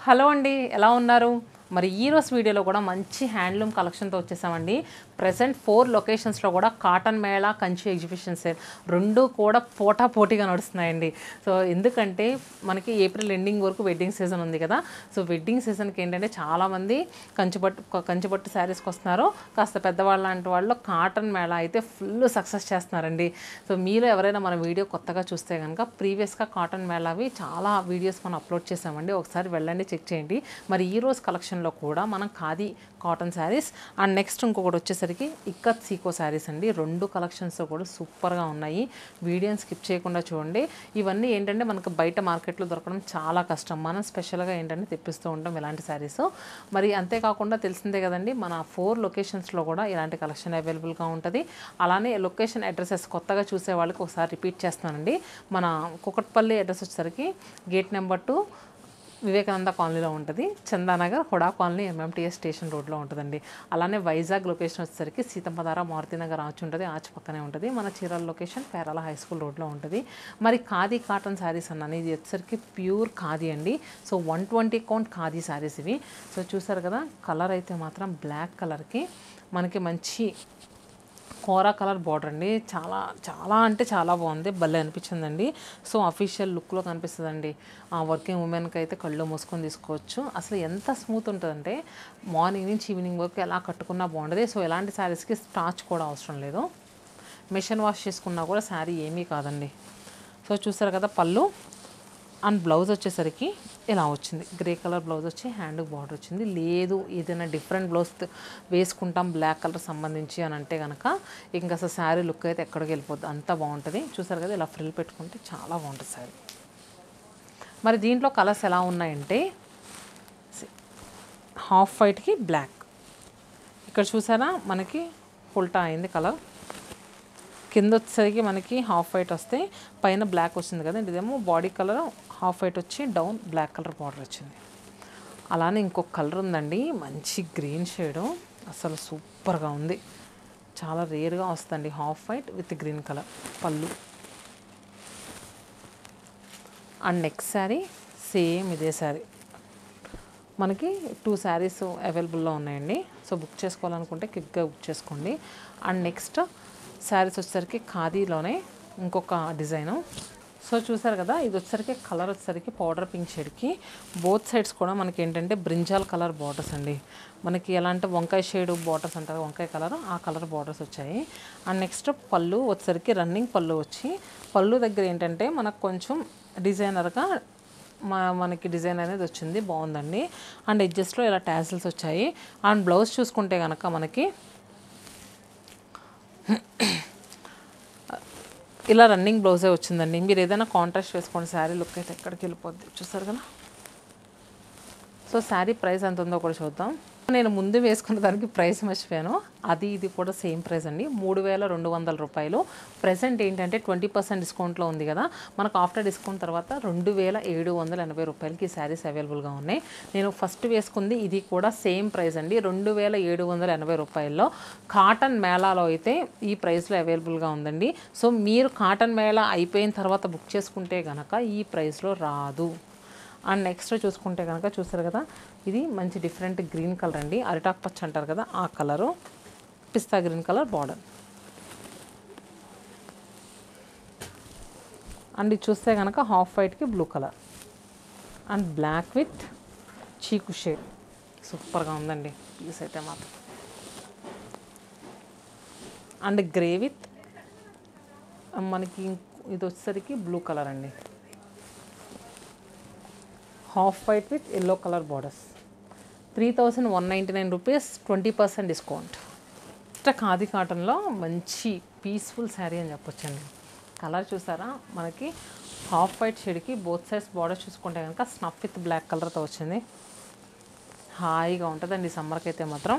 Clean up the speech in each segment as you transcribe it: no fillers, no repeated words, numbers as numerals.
Hello అండి, ఎలా ఉన్నారు? మరి ఈ రోజు వీడియోలో కూడా మంచి హ్యాండ్లూమ్ కలెక్షన్తో వచ్చేసామండి. ప్రెసెంట్ 4 లొకేషన్స్లో కూడా cotton Mela, Kanchi exhibition sale రెండు కూడా పోటాపోటీగా నడుస్తున్నాయండి. సో ఎందుకంటే మనకి ఏప్రిల్ ఎండింగ్ వరకు వెడ్డింగ్ సీజన్ ఉంది కదా. సో వెడ్డింగ్ సీజన్కి ఏంటంటే చాలామంది కంచిపట్టు శారీస్కి వస్తున్నారు. కాస్త పెద్దవాళ్ళ లాంటి వాళ్ళు కాటన్ మేళా అయితే ఫుల్ సక్సెస్ చేస్తున్నారండి. సో మీరు ఎవరైనా మన వీడియో కొత్తగా చూస్తే కనుక ప్రీవియస్గా కాటన్ మేళావి చాలా వీడియోస్ మనం అప్లోడ్ చేసామండి. ఒకసారి వెళ్ళండి, చెక్ చేయండి. మరి ఈ రోజు కలెక్షన్లో కూడా మనం khadi cotton saris and next ఇంకొకటి వచ్చేసరికి ఇక్కత్ సీకో శారీస్ అండి. రెండు కలెక్షన్స్ కూడా సూపర్గా ఉన్నాయి. వీడియోని స్కిప్ చేయకుండా చూడండి. ఇవన్నీ ఏంటంటే మనకు బయట మార్కెట్లో దొరకడం చాలా కష్టం. మనం స్పెషల్గా ఏంటంటే తెప్పిస్తూ ఉంటాం ఇలాంటి శారీస్. మరి అంతేకాకుండా తెలిసిందే కదండి, మన 4 లొకేషన్స్లో కూడా ఇలాంటి కలెక్షన్ అవైలబుల్గా ఉంటుంది. అలానే లొకేషన్ అడ్రసెస్ కొత్తగా చూసే వాళ్ళకి ఒకసారి రిపీట్ చేస్తానండి. మన కుకట్పల్లి అడ్రస్ వచ్చేసరికి గేట్ నెంబర్ 2 వివేకానంద కాలనీలో ఉంటుంది. Chandanagar HUDA colony MMTS station రోడ్లో ఉంటుందండి. అలానే వైజాగ్ లొకేషన్ వచ్చేసరికి సీతంపదార మారుతినగర్ ఆచి ఉంటుంది, ఆచి పక్కనే ఉంటుంది. మన Chirala location Perala high school రోడ్లో ఉంటుంది. మరి ఖాదీ కాటన్ శారీస్ అన్నాను, ఇది వచ్చేసరికి ప్యూర్ ఖాదీ అండి. సో 120 కౌంట్ ఖాదీ శారీస్ ఇవి. సో చూసారు కదా, కలర్ అయితే మాత్రం బ్లాక్ కలర్కి మనకి మంచి కోరా కలర్ బార్డర్ అండి. చాలా చాలా అంటే చాలా బాగుంది, భలే అనిపించిందండి. సో అఫీషియల్ లుక్లో కనిపిస్తుందండి. వర్కింగ్ ఉమెన్కి అయితే కళ్ళు మూసుకొని తీసుకోవచ్చు. అసలు ఎంత స్మూత్ ఉంటుందంటే మార్నింగ్ నుంచి ఈవినింగ్ వరకు ఎలా కట్టుకున్నా బాగుంటుంది. సో ఎలాంటి శారీస్కి స్టార్చ్ కూడా అవసరం లేదు. మిషన్ వాష్ చేసుకున్నా కూడా శారీ ఏమీ కాదండి. సో చూసారు కదా, పళ్ళు అండ్ బ్లౌజ్ వచ్చేసరికి ఇలా వచ్చింది. గ్రే కలర్ బ్లౌజ్ వచ్చి హ్యాండ్కి బార్డర్ వచ్చింది. లేదు ఏదైనా డిఫరెంట్ బ్లౌజ్ వేసుకుంటాం బ్లాక్ కలర్ సంబంధించి అని అంటే కనుక ఇంకా అసలు శారీ లుక్ అయితే ఎక్కడికి వెళ్ళిపోద్ది, అంత బాగుంటుంది. చూసారు కదా, ఇలా ఫ్రిల్ పెట్టుకుంటే చాలా బాగుంటుంది శారీ. మరి దీంట్లో కలర్స్ ఎలా ఉన్నాయంటే హాఫ్ వైట్కి బ్లాక్, ఇక్కడ చూసారా మనకి ఉల్టా అయింది కలర్. కింద వచ్చేసరికి మనకి హాఫ్ వైట్ వస్తే పైన బ్లాక్ వచ్చింది కదా, ఇదేమో బాడీ కలర్ హాఫ్ వైట్ వచ్చి డౌన్ బ్లాక్ కలర్ బార్డర్ వచ్చింది. అలానే ఇంకొక కలర్ ఉందండి, మంచి గ్రీన్ షేడు, అసలు సూపర్గా ఉంది. చాలా రేర్గా వస్తుందండి half white with green colour. పళ్ళు అండ్ నెక్స్ట్ శారీ సేమ్ ఇదే శారీ. మనకి 2 శారీస్ అవైలబుల్లో ఉన్నాయండి. సో బుక్ చేసుకోవాలనుకుంటే క్విక్గా బుక్ చేసుకోండి. అండ్ నెక్స్ట్ శారీస్ వచ్చేసరికి ఖాదీలోనే ఇంకొక డిజైను. సో చూసారు కదా, ఇది వచ్చేసరికి కలర్ వచ్చేసరికి పౌడర్ పింక్ షేడ్కి బోత్ సైడ్స్ కూడా మనకి ఏంటంటే బ్రింజాల్ కలర్ బార్డర్స్ అండి. మనకి ఎలా అంటే వంకాయ షేడ్ బార్డర్స్ అంటారు, వంకాయ కలర్, ఆ కలర్ బార్డర్స్ వచ్చాయి. అండ్ నెక్స్ట్ పళ్ళు వచ్చేసరికి రన్నింగ్ పళ్ళు వచ్చి పళ్ళు దగ్గర ఏంటంటే మనకు కొంచెం డిజైనర్గా మనకి డిజైన్ అనేది వచ్చింది, బాగుందండి. అండ్ ఎడ్జెస్ట్లో ఇలా టాజిల్స్ వచ్చాయి. అండ్ బ్లౌజ్ చూసుకుంటే కనుక మనకి ఇలా రన్నింగ్ బ్లౌజే వచ్చిందండి. మీరు ఏదైనా కాంట్రాస్ట్ వేసుకోండి, శారీ లుక్ అయితే ఎక్కడికి వెళ్ళిపోద్ది. చూస్తారు కదా. సో శారీ ప్రైస్ ఎంత ఉందో కూడా చూద్దాం. నేను ముందు వేసుకున్న దానికి ప్రైస్ మర్చిపోయాను, అది ఇది కూడా సేమ్ ప్రైస్ అండి, 3200 రూపాయలు. ప్రెసెంట్ ఏంటంటే 20% డిస్కౌంట్లో ఉంది కదా, మనకు ఆఫ్టర్ డిస్కౌంట్ తర్వాత 2780 రూపాయలకి ఈ శారీస్ అవైలబుల్గా ఉన్నాయి. నేను ఫస్ట్ వేసుకుంది ఇది కూడా సేమ్ ప్రైస్ అండి, 2780 రూపాయల్లో. కాటన్ మేళాలో అయితే ఈ ప్రైస్లో అవైలబుల్గా ఉందండి. సో మీరు కాటన్ మేళా అయిపోయిన తర్వాత బుక్ చేసుకుంటే కనుక ఈ ప్రైస్లో రాదు. అండ్ నెక్స్ట్ చూసుకుంటే కనుక చూసారు కదా, ఇది మంచి డిఫరెంట్ గ్రీన్ కలర్ అండి, అరిటాక్ పచ్చ అంటారు కదా ఆ కలరు, పిస్తా గ్రీన్ కలర్ బార్డర్. అండ్ ఇది చూస్తే కనుక హాఫ్ వైట్కి blue colour and black with chiku shade. సూపర్గా ఉందండి పీస్ అయితే మాత్రం. అండ్ గ్రే విత్ మనకి ఇది వచ్చేసరికి బ్లూ కలర్ అండి, half white with yellow colour borders. 3199 rupees, 20% discount. Khadi కాటన్లో మంచి పీస్ఫుల్ శారీ అని చెప్పొచ్చండి. కలర్ చూసారా, మనకి హాఫ్ వైట్ షేడ్కి బోత్ సైడ్స్ బార్డర్ చూసుకుంటే కనుక స్నఫ్ విత్ బ్లాక్ కలర్తో వచ్చింది. హాయిగా ఉంటుందండి సమ్మర్కి అయితే మాత్రం.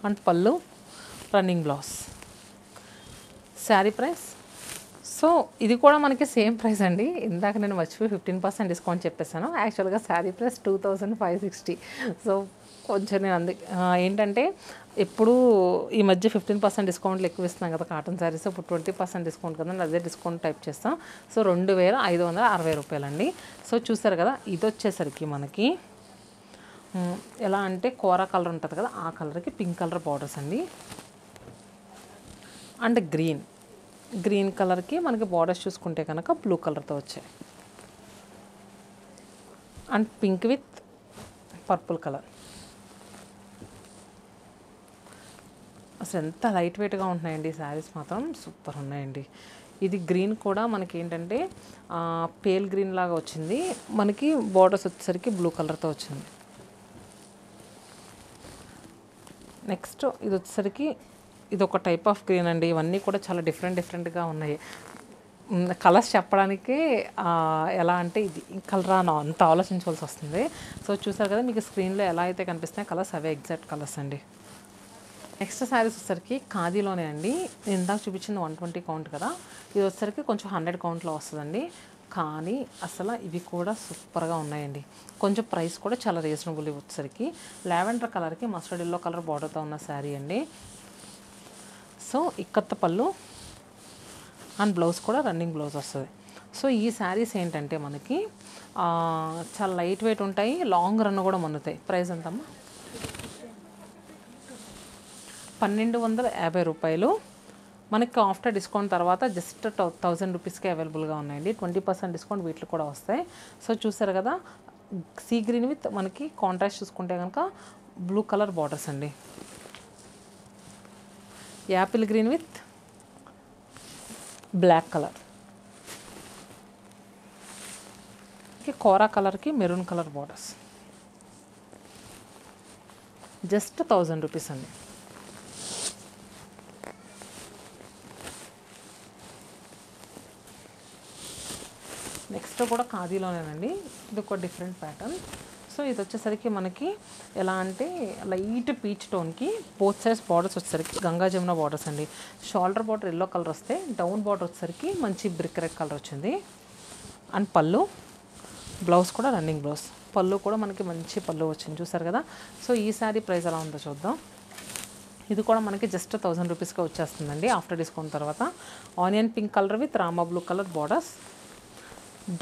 అండ్ పళ్ళు running blouse. Sari price so ఇది కూడా మనకి సేమ్ ప్రైస్ అండి. ఇందాక నేను మర్చిపోయి 15% డిస్కౌంట్ చెప్పేసాను. యాక్చువల్గా శారీ ప్రైస్ 2560. సో కొంచెం నేను ఏంటంటే ఎప్పుడు ఈ మధ్య 15% డిస్కౌంట్లు ఎక్కువ ఇస్తున్నాం కదా కాటన్ శారీస్. ఇప్పుడు 20% డిస్కౌంట్ కదండి, అదే డిస్కౌంట్ టైప్ చేస్తాం. సో 2560 రూపాయలండి. సో చూసారు కదా, ఇది వచ్చేసరికి మనకి ఎలా అంటే కోరా కలర్ ఉంటుంది కదా, ఆ కలర్కి పింక్ కలర్ బార్డర్స్ అండి. అండ్ గ్రీన్ కలర్కి మనకి బార్డర్స్ చూసుకుంటే కనుక బ్లూ కలర్తో వచ్చాయి. And pink with purple colour. అసలు ఎంత లైట్ వెయిట్గా ఉంటున్నాయండి ఈ శారీస్, మాత్రం సూపర్ ఉన్నాయండి. ఇది గ్రీన్ కూడా మనకి ఏంటంటే పేల్ గ్రీన్ లాగా వచ్చింది, మనకి బార్డర్స్ వచ్చేసరికి బ్లూ కలర్తో వచ్చింది. నెక్స్ట్ ఇది వచ్చేసరికి ఇది ఒక టైప్ ఆఫ్ గ్రీన్ అండి. ఇవన్నీ కూడా చాలా డిఫరెంట్గా ఉన్నాయి. కలర్స్ చెప్పడానికి ఎలా అంటే ఇది కలరా అంత ఆలోచించవలసి వస్తుంది. సో చూసారు కదా, మీకు స్క్రీన్లో ఎలా అయితే కనిపిస్తున్నాయి కలర్స్, అవే ఎగ్జాక్ట్ కలర్స్ అండి. నెక్స్ట్ శారీస్ వచ్చేసరికి ఖాదీలోనే అండి. నేను ఇందాక చూపించింది 120 కౌంట్ కదా, ఇది వచ్చేసరికి కొంచెం 100 కౌంట్లో వస్తుందండి. కానీ అసలు ఇవి కూడా సూపర్గా ఉన్నాయండి. కొంచెం ప్రైస్ కూడా చాలా రీజనబుల్. వచ్చేసరికి లావెండర్ కలర్కి మస్టర్డ్ ఎల్లో కలర్ బార్డర్తో ఉన్న శారీ అండి. సో ఇక్కత్త పళ్ళు అండ్ బ్లౌజ్ కూడా రన్నింగ్ బ్లౌజ్ వస్తుంది. సో ఈ శారీస్ ఏంటంటే మనకి చాలా లైట్ వెయిట్ ఉంటాయి, లాంగ్ రన్ కూడా మన్నుతాయి. ప్రైస్ ఎంతమ్మా? 1250 రూపాయలు. మనకి ఆఫ్టర్ డిస్కౌంట్ తర్వాత జస్ట్ 1000 రూపీస్కే అవైలబుల్గా ఉన్నాయండి. 20% డిస్కౌంట్ వీటిలో కూడా వస్తాయి. సో చూసారు కదా, సీ గ్రీన్ విత్ మనకి కాంట్రాస్ట్ చూసుకుంటే కనుక బ్లూ కలర్ బార్డర్స్ అండి. Apple green with black colour, kora కలర్కి maroon colour borders. Just 1000 rupees అండి. నెక్స్ట్ కూడా ఖాదీలోనేనండి. ఇది ఒక డిఫరెంట్ ప్యాటర్న్. సో ఇది వచ్చేసరికి మనకి ఎలా అంటే లైట్ పీచ్ టోన్కి బోత్ సైడ్స్ బార్డర్స్ వచ్చేసరికి గంగా జమున బార్డర్స్ అండి. షోల్డర్ బార్డర్ ఎల్లో కలర్ వస్తే డౌన్ బార్డర్ వచ్చేసరికి మంచి బ్రిక్ రెడ్ కలర్ వచ్చింది. అండ్ పళ్ళు, బ్లౌజ్ కూడా రన్నింగ్ బ్లౌజ్. పళ్ళు కూడా మనకి మంచి పళ్ళు వచ్చింది, చూసారు కదా. సో ఈ శారీ ప్రైస్ ఎలా ఉందో చూద్దాం. ఇది కూడా మనకి జస్ట్ 1000 రూపీస్గా వచ్చేస్తుందండి ఆఫ్టర్ డిస్కౌంట్ తర్వాత. Onion pink colour with Rama blue colour borders.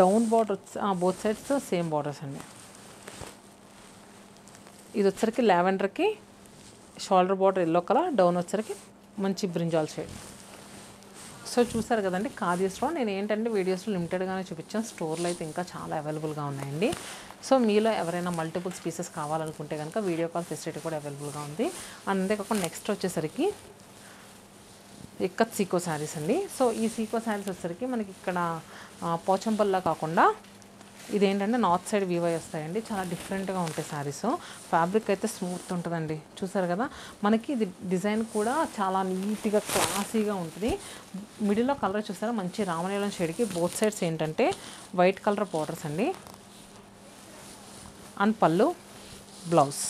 Down border both sides same borders అండి. ఇది వచ్చరికి లావెండర్కి shoulder border yellow colour, down వచ్చరికి మంచి బ్రింజాల్ షేడ్. సో చూసారు కదండి, ఖాదీస్లో నేను ఏంటంటే వీడియోస్లో లిమిటెడ్గానే చూపించాను. స్టోర్లో అయితే ఇంకా చాలా అవైలబుల్గా ఉన్నాయండి. సో మీలో ఎవరైనా మల్టిపుల్స్ పీసెస్ కావాలనుకుంటే కనుక వీడియో కాల్ ఫెసిలిటీ కూడా అవైలబుల్గా ఉంది. అంతేకాకుండా నెక్స్ట్ వచ్చేసరికి ఇక్కత్ సీకో శారీస్ అండి. సో ఈ సీకో శారీస్ వచ్చేసరికి మనకి ఇక్కడ పోచంపల్లా కాకుండా ఇదేంటంటే నార్త్ సైడ్ వీవ్ అయి వస్తాయండి. చాలా డిఫరెంట్గా ఉంటాయి శారీస్. ఫ్యాబ్రిక్ అయితే స్మూత్ ఉంటుందండి, చూసారు కదా. మనకి ఇది డిజైన్ కూడా చాలా నీట్గా క్లాసీగా ఉంటుంది. మిడిల్లో కలర్ చూసారా, మంచి రామనీలం షేడ్కి బోత్ సైడ్స్ ఏంటంటే వైట్ కలర్ బార్డర్స్ అండి. అండ్ పళ్ళు, బ్లౌజ్.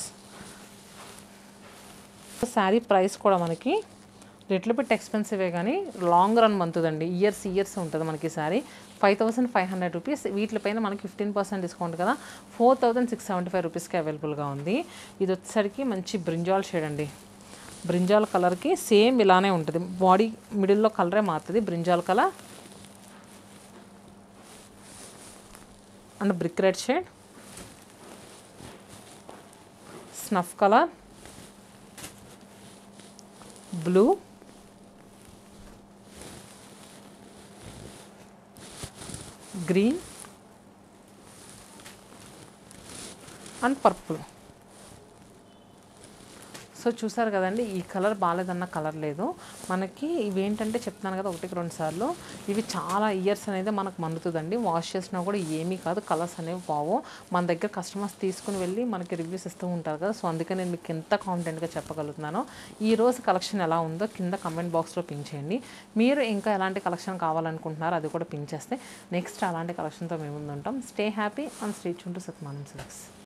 శారీ ప్రైస్ కూడా మనకి లిటిల్ బిట్ ఎక్స్పెన్సివే కానీ లాంగ్ రన్ మంతుందండి. ఇయర్స్ ఉంటుంది మనకి శారీ. 5500 రూపీస్. వీటిపైన మనకి 15% డిస్కౌంట్ కదా, 4675 రూపీస్కి అవైలబుల్గా ఉంది. ఇది వచ్చేసరికి మంచి బ్రింజాల్ షేడ్ అండి. బ్రింజాల్ కలర్కి సేమ్ ఇలానే ఉంటుంది, బాడీ మిడిల్లో కలరే మారుతుంది. Brinjal colour and brick red shade, snuff colour, blue, green and purple. So చూసారు కదండి, ఈ కలర్ బాగాలేదన్న కలర్ లేదు మనకి. ఇవి ఏంటంటే చెప్తున్నాను కదా, 1-2 సార్లు ఇవి చాలా ఇయర్స్ అనేది మనకు మన్నుతుందండి. వాష్ చేసినా కూడా ఏమీ కాదు, కలర్స్ అనేవి బావు. మన దగ్గర కస్టమర్స్ తీసుకుని వెళ్ళి మనకి రివ్యూస్ ఇస్తూ ఉంటారు కదా. సో అందుకే నేను మీకు ఎంత కాన్ఫిడెంట్గా చెప్పగలుగుతున్నాను. ఈరోజు కలెక్షన్ ఎలా ఉందో కింద కమెంట్ బాక్స్లో పింక్ చేయండి. మీరు ఇంకా ఎలాంటి కలెక్షన్ కావాలనుకుంటున్నారో అది కూడా పింక్ చేస్తే నెక్స్ట్ అలాంటి కలెక్షన్తో మేము ముందు ఉంటాం. Stay happy and stay tune to Satyamanam silks.